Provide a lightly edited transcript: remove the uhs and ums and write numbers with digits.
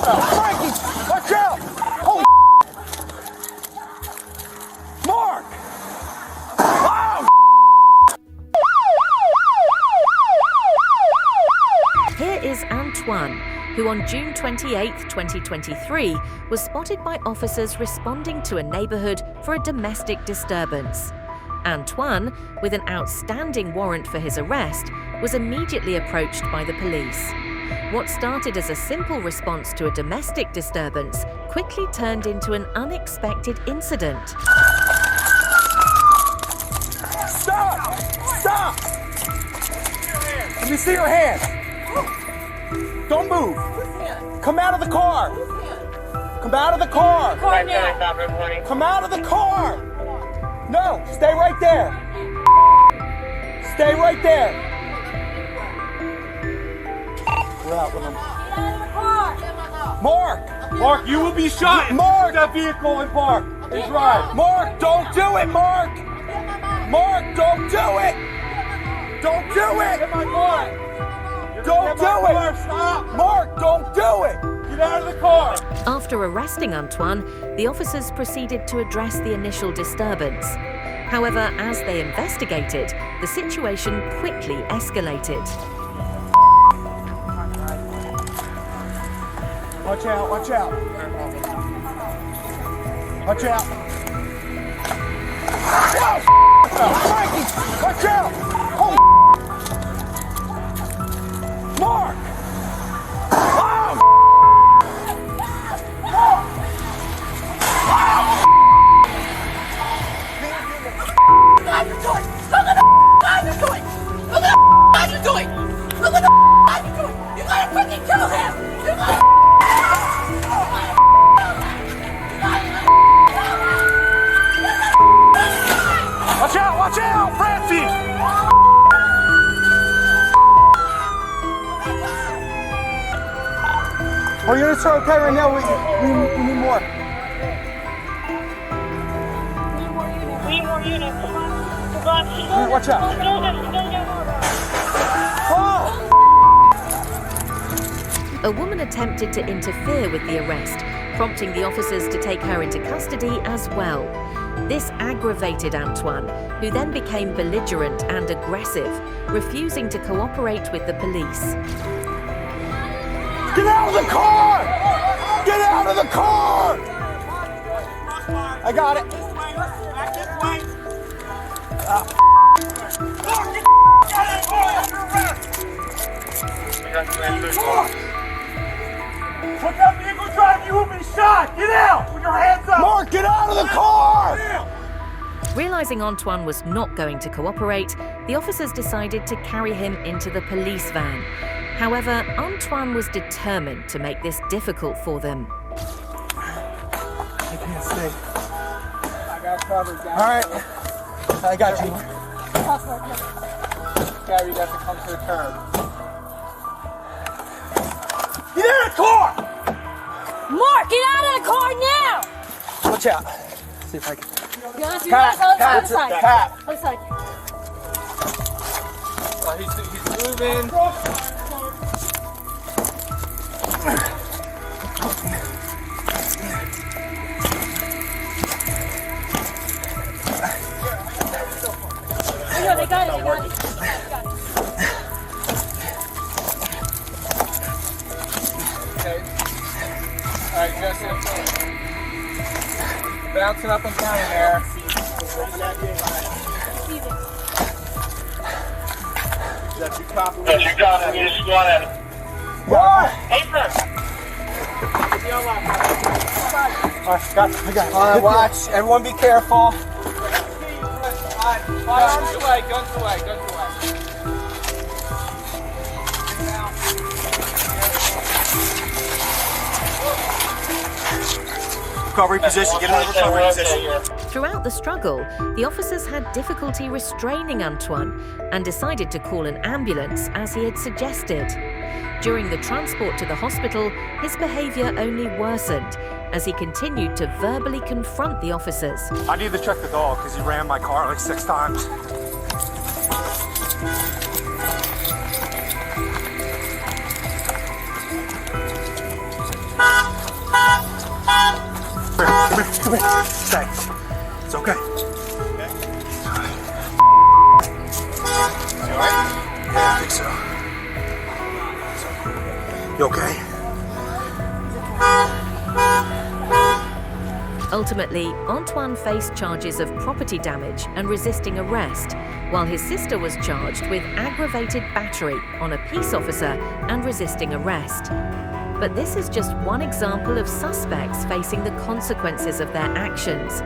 Frankie, watch out! Holy Mark! Wow! Here is Antoine, who on June 28, 2023, was spotted by officers responding to a neighborhood for a domestic disturbance. Antoine, with an outstanding warrant for his arrest, was immediately approached by the police. What started as a simple response to a domestic disturbance quickly turned into an unexpected incident. Stop! Stop! Let me see your hand. Don't move. Come out of the car. Come out of the car. Come out of the car. No, stay right there. Stay right there. We're out with him. Mark! Mark, you will be shot. Mark! That vehicle and park and drive. Mark, don't do it, Mark! Mark, don't do it! Don't do it! Get my car. Don't do it! Stop. Mark, don't do it! Get out of the car. After arresting Antoine, the officers proceeded to address the initial disturbance. However, as they investigated, the situation quickly escalated. Watch out, watch out. Watch out. Frankie, watch out! Holy Mark! Wow! Mark! Wow! What you're doing? Look at the you're doing! Look at the you're doing! Look at the you're doing! You gotta freaking kill him! You gotta Watch out, watch out, Francie! Our units are okay right now, we need more. We need more units. Watch out. Oh! A woman attempted to interfere with the arrest, prompting the officers to take her into custody as well. This aggravated Antoine, who then became belligerent and aggressive, refusing to cooperate with the police. Get out of the car! Get out of the car! I got it. Put that vehicle drive, you will be shot. Get out with your hands up. Mark, get out of the car! Realizing Antoine was not going to cooperate, the officers decided to carry him into the police van. However, Antoine was determined to make this difficult for them. I can't stay. I got covered, guys. All right, I got you. Gary, you got to come to the curb. Get out of the car! Mark, get out of the car now! Watch out. See if I can. You want to see Pat, that? Pat, Other side. Pat. Other side. He's moving. They got it. They got it. Okay. All right, Jesse. Bouncing up and down in there. That's your copy. You got it. You just want it. What? Apron. All right, got it. I got it. All right, watch. Everyone be careful. Guns away, guns away, guns away. Recovery position. Get in the recovery position. Throughout the struggle, the officers had difficulty restraining Antoine and decided to call an ambulance as he had suggested. During the transport to the hospital, his behavior only worsened as he continued to verbally confront the officers. I need to check the dog because he ran my car like 6 times. Come here. Thanks. It's okay. You alright? Yeah, I think so. You okay? Ultimately, Antoine faced charges of property damage and resisting arrest, while his sister was charged with aggravated battery on a peace officer and resisting arrest. But this is just one example of suspects facing the consequences of their actions.